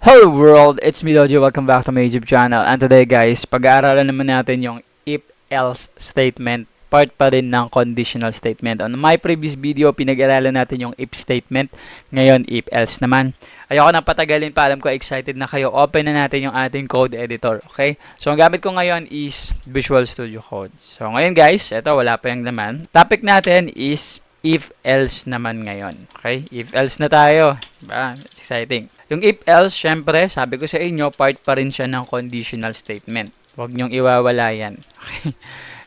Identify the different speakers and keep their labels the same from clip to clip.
Speaker 1: Hello world, it's me Dojo. Welcome back to my YouTube channel. And today guys, pag-aaralan naman natin yung if-else statement. Part pa rin ng conditional statement. On my previous video, pinag-aralan natin yung if statement. Ngayon, if-else naman. Ayoko nang patagalin pa. Alam ko excited na kayo. Open na natin yung ating code editor. Okay? So, ang gamit ko ngayon is Visual Studio Code. So, ngayon guys, eto wala pa yung laman. Topic natin is if-else naman ngayon. Okay? If-else na tayo. Diba? Exciting. Yung if-else, syempre, sabi ko sa inyo, part pa rin siya ng conditional statement. Huwag niyong iwawala yan. Okay?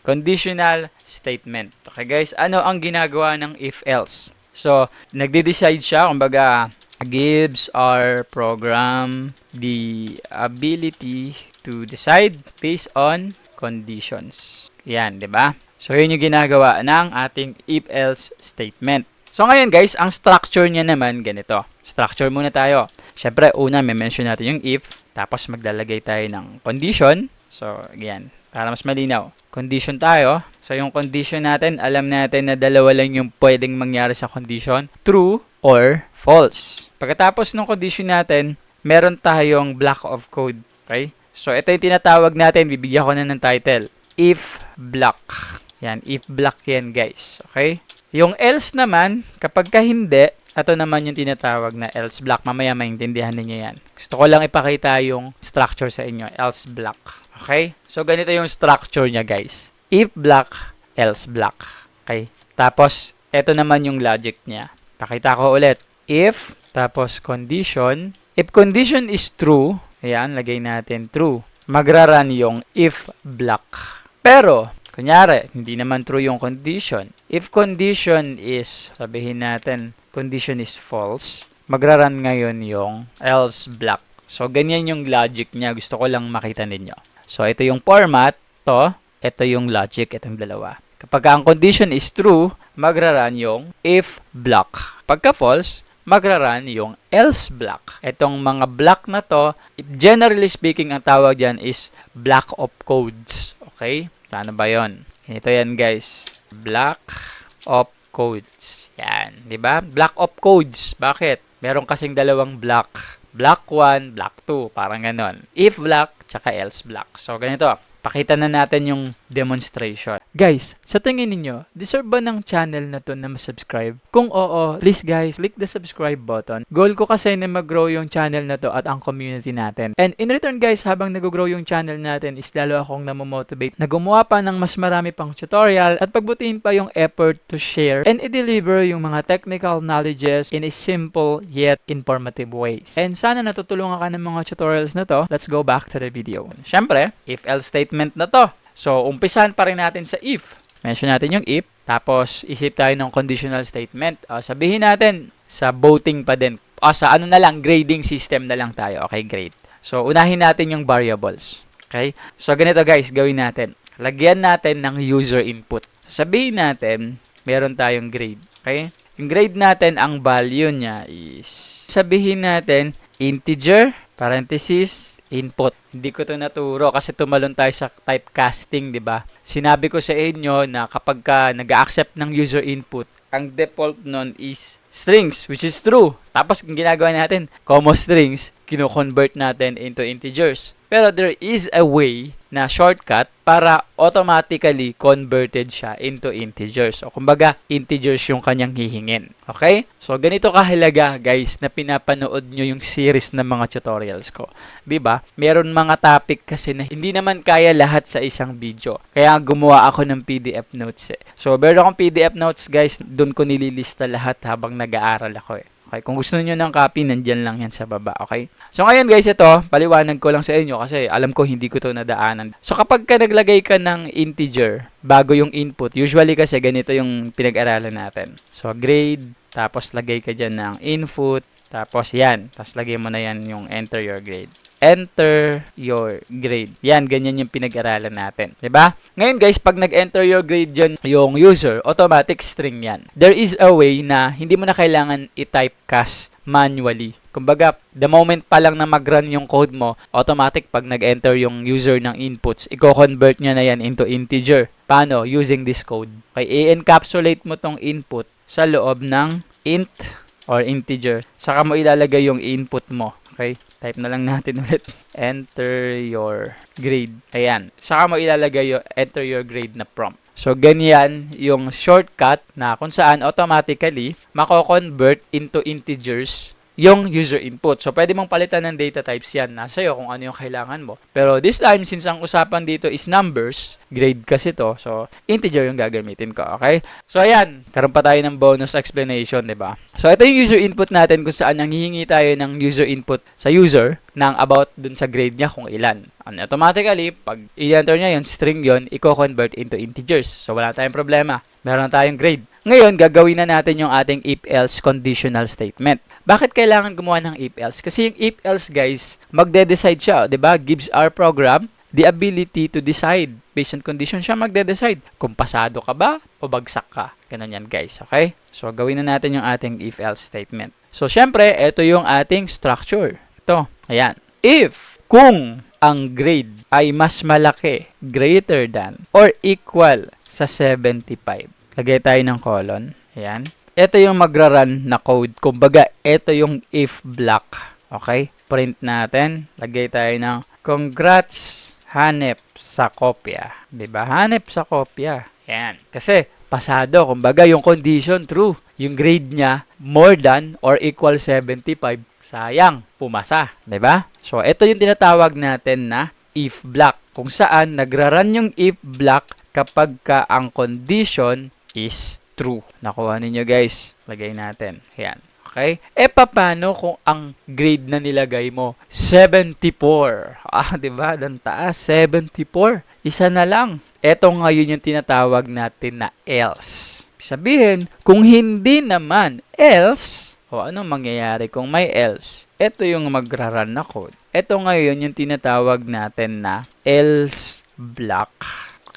Speaker 1: Conditional statement. Okay guys, ano ang ginagawa ng if-else? So, nagde-decide siya, kumbaga, gives our program the ability to decide based on conditions. Yan, di ba? So, yun yung ginagawa ng ating if-else statement. So, ngayon guys, ang structure niya naman ganito. Structure muna tayo. Siyempre, una, may mention natin yung if, tapos maglalagay tayo ng condition. So, yan, para mas malinaw. Condition tayo. So, yung condition natin, alam natin na dalawa lang yung pwedeng mangyari sa condition. True or false. Pagkatapos ng condition natin, meron tayong block of code. Okay? So, ito yung tinatawag natin. Bibigyan ko na ng title. If block. Yan, if block yan guys. Okay? Yung else naman, kapag ka hindi, ito naman yung tinatawag na else block. Mamaya maintindihan ninyo yan. Gusto ko lang ipakita yung structure sa inyo. Else block. Okay? So, ganito yung structure niya, guys. If block, else block. Okay? Tapos, ito naman yung logic niya. Pakita ko ulit. If, tapos condition. If condition is true, ayan, lagay natin true. Magra-run yung if block. Pero, kunyari, hindi naman true yung condition. If condition is, sabihin natin, condition is false, magra-run ngayon yung else block. So, ganyan yung logic niya. Gusto ko lang makita ninyo. So, ito yung format, ito yung logic, itong dalawa. Kapag ang condition is true, magra-run yung if block. Pagka false, magra-run yung else block. Itong mga block na to, generally speaking, ang tawag dyan is block of codes. Okay? Paano ba yun? Ito yan guys. Block of codes. Yan. Diba? Block of codes. Bakit? Meron kasing dalawang block. Block 1, block 2. Parang ganon. If block, tsaka else block. So, ganito. Pakita na natin yung demonstration. Guys, sa tingin niyo, deserve ba ng channel na to na ma-subscribe? Kung oo, please guys, click the subscribe button. Goal ko kasi na mag-grow yung channel na to at ang community natin. And in return guys, habang nag-grow yung channel natin, is lalo akong namomotivate na gumawa pa ng mas marami pang tutorial at pagbutihin pa yung effort to share and i-deliver yung mga technical knowledges in a simple yet informative ways. And sana natutulungan ka ng mga tutorials na to. Let's go back to the video. Syempre, if-else statement na to. So, umpisahan pa rin natin sa if. Mention natin yung if. Tapos, isip tayo ng conditional statement. Sabihin natin, sa voting pa din. Sa ano na lang, grading system na lang tayo. Okay, grade. So, unahin natin yung variables. Okay? So, ganito guys, gawin natin. Lagyan natin ng user input. Sabihin natin, meron tayong grade. Okay? Yung grade natin, ang value niya is, sabihin natin, integer, parenthesis, input. Hindi ko to naturo kasi tumalon tayo sa typecasting, di ba? Sinabi ko sa inyo na kapag ka nag-accept ng user input, ang default nun is strings, which is true. Tapos, kung ginagawa natin, comma strings, kino-convert natin into integers. Pero there is a way na shortcut para automatically converted siya into integers. O kumbaga, integers yung kanyang hihingin. Okay? So, ganito kahalaga, guys, na pinapanood nyo yung series ng mga tutorials ko. Diba? Meron mga topic kasi na hindi naman kaya lahat sa isang video. Kaya gumawa ako ng PDF notes eh. So, meron akong PDF notes, guys. Doon ko nililista lahat habang nag-aaral ako eh. Okay, kung gusto niyo ng copy, nandyan lang yan sa baba, okay? So, ngayon guys, ito, paliwanag ko lang sa inyo kasi alam ko hindi ko to nadaanan. So, kapag ka naglagay ka ng integer bago yung input, usually kasi ganito yung pinag-aralan natin. So, grade, tapos lagay ka dyan ng input, tapos yan, tapos lagay mo na yan yung enter your grade. Enter your grade. Yan, ganyan yung pinag-aralan natin. Diba? Ngayon guys, pag nag-enter your grade dyan yung user, automatic string yan. There is a way na hindi mo na kailangan i-typecast manually. Kumbaga, the moment pa lang na mag-run yung code mo, automatic pag nag-enter yung user ng inputs, i-convert niya na yan into integer. Paano? Using this code. Okay, i-encapsulate mo tong input sa loob ng int or integer. Saka mo ilalagay yung input mo. Okay? Type na lang natin ulit. Enter your grade. Ayan. Saka mo ilalagay yung enter your grade na prompt. So, ganyan yung shortcut na kung saan automatically mako-convert into integers yung user input. So, pwede mong palitan ng data types yan. Nasa iyo kung ano yung kailangan mo. Pero this time, since ang usapan dito is numbers, grade kasi to. So, integer yung gagamitin ko. Okay? So, ayan. Karoon pa tayo ng bonus explanation, di ba? So, ito yung user input natin kung saan nanghihingi tayo ng user input sa user ng about dun sa grade niya kung ilan. And automatically, pag i-enter niya yung string yon, i-convert into integers. So, wala tayong problema. Meron tayong grade. Ngayon, gagawin na natin yung ating if-else conditional statement. Bakit kailangan gumawa ng if-else? Kasi yung if-else, guys, magde-decide siya. Diba? Gives our program the ability to decide. Based on condition siya magde-decide kung pasado ka ba o bagsak ka. Ganun yan, guys. Okay? So, gawin na natin yung ating if-else statement. So, syempre, ito yung ating structure. Ito. Ayan. If, kung ang grade ay mas malaki, greater than, or equal sa 75. Lagay tayo ng colon. Ayan. Ito yung magra-run na code. Kumbaga, ito yung if block. Okay? Print natin. Lagay tayo ng congrats, hanep sa kopya. Diba? Hanep sa kopya. Ayan. Kasi, pasado. Kumbaga, yung condition true. Yung grade niya, more than or equal 75. Sayang. Pumasa. Diba? So, ito yung tinatawag natin na if block. Kung saan, nagra-run yung if block kapag ka ang condition is true. Nakuha ninyo, guys. Lagay natin. Ayan. Okay? Paano kung ang grade na nilagay mo 74? Diba? Dan taas, 74. Isa na lang. Ito ngayon yung tinatawag natin na else. Sabihin, kung hindi naman else, anong mangyayari kung may else? Ito yung magra-run na code. Ito ngayon yung tinatawag natin na else block.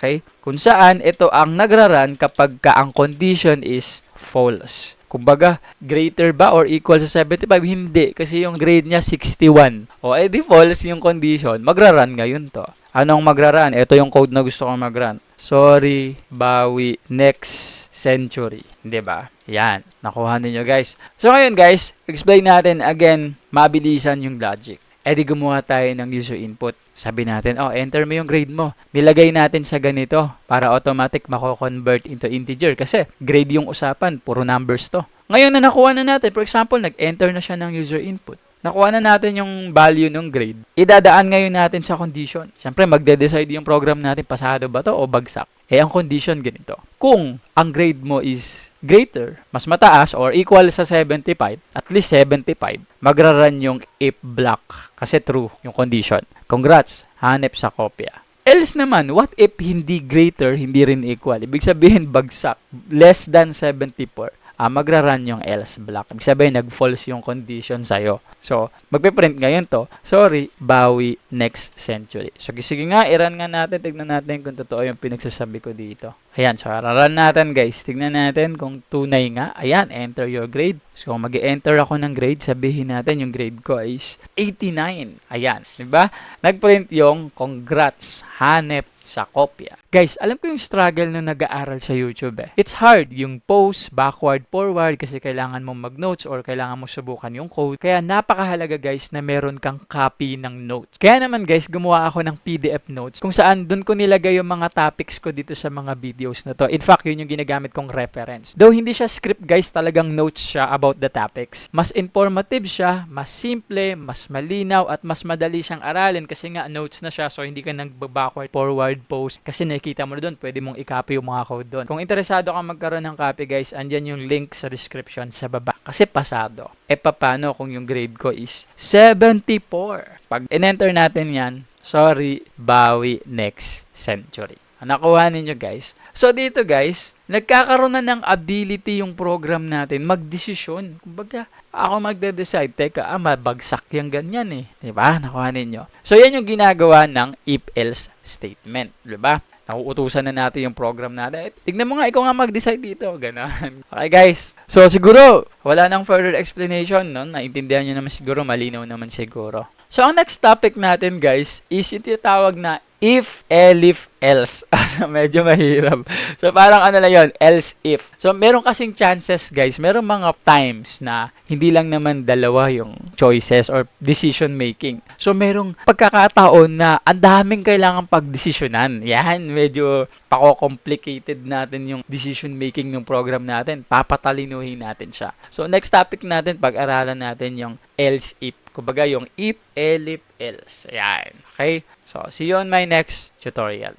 Speaker 1: Okay? Kung saan ito ang nagra-run kapag ka ang condition is false. Kumbaga, greater ba or equal sa 75? Hindi. Kasi yung grade niya 61. Di false yung condition. Magra-run ngayon to. Anong magra-run? Ito yung code na gusto kong mag-run. Sorry, bawi, next century. Diba? Yan. Nakuha ninyo, guys. So, ngayon, guys, explain natin again, mabilisan yung logic. Di gumawa tayo ng user input. Sabi natin, enter mo yung grade mo. Nilagay natin sa ganito para automatic mako-convert into integer. Kasi grade yung usapan, puro numbers to. Ngayon na nakuha na natin, for example, nag-enter na siya ng user input. Nakuha na natin yung value ng grade. Idadaan ngayon natin sa condition. Siyempre, magde-decide yung program natin, pasado ba to o bagsak. Ang condition ganito. Kung ang grade mo is greater, mas mataas, or equal sa 75, at least 75, magra-run yung if block. Kasi true yung condition. Congrats, hanep sa kopya. Else naman, what if hindi greater, hindi rin equal? Ibig sabihin, bagsak. Less than 74. Magra-run yung else block. Ibig sabihin, nag-false yung condition sa'yo. So, magpe-print ngayon to. Sorry, bawi next century. So, sige nga, i-run nga natin. Tignan natin kung totoo yung pinagsasabi ko dito. Ayan, so run natin, guys. Tignan natin kung tunay nga. Ayan, enter your grade. So, kung mag-enter ako ng grade, sabihin natin yung grade ko is 89. Ayan, diba? Nag-print yung congrats, hanep sa kopya. Guys, alam ko yung struggle nung nag-aaral sa YouTube It's hard yung post, backward, forward kasi kailangan mong mag-notes or kailangan mong subukan yung code. Kaya napakahalaga, guys, na meron kang copy ng notes. Kaya naman, guys, gumawa ako ng PDF notes kung saan dun ko nilagay yung mga topics ko dito sa mga videos na to. In fact, yun yung ginagamit kong reference. Though hindi siya script, guys, talagang notes siya about the topics. Mas informative siya, mas simple, mas malinaw, at mas madali siyang aralin kasi nga notes na siya so hindi ka nag-backward, forward post kasi nakikita mo na doon, pwede mong i-copy yung mga code doon. Kung interesado kang magkaroon ng copy, guys, andyan yung link sa description sa baba. Kasi pasado. Paano kung yung grade ko is 74? Pag in-enter natin yan, sorry, bawi next century. Nakuha ninyo, guys. So, dito, guys, nagkakaroon na ng ability yung program natin magdesisyon. Kumbaga, ako magde-decide, teka, mabagsak yung ganyan eh. Diba? Nakuha ninyo. So, yan yung ginagawa ng if-else statement. Diba? Nauutusan na natin yung program natin. Tignan mo nga, ikaw nga mag-decide dito. Ganun. Okay, guys. So, siguro, wala nang further explanation, no? Naintindihan nyo naman siguro, malinaw naman siguro. So, ang next topic natin, guys, is yung tinatawag na if, elif, else. Medyo mahirap. So, parang ano lang yun, else if. So, meron kasing chances, guys, meron mga times na hindi lang naman dalawa yung choices or decision making. So, merong pagkakataon na ang daming kailangan pagdesisyonan. Yan, medyo pako-complicated natin yung decision making ng program natin. Papatalinuhin natin siya. So, next topic natin, pag-aralan natin yung else if. Kumbaga, yung if, elif, else. Ayan. Okay? So, see you on my next tutorial.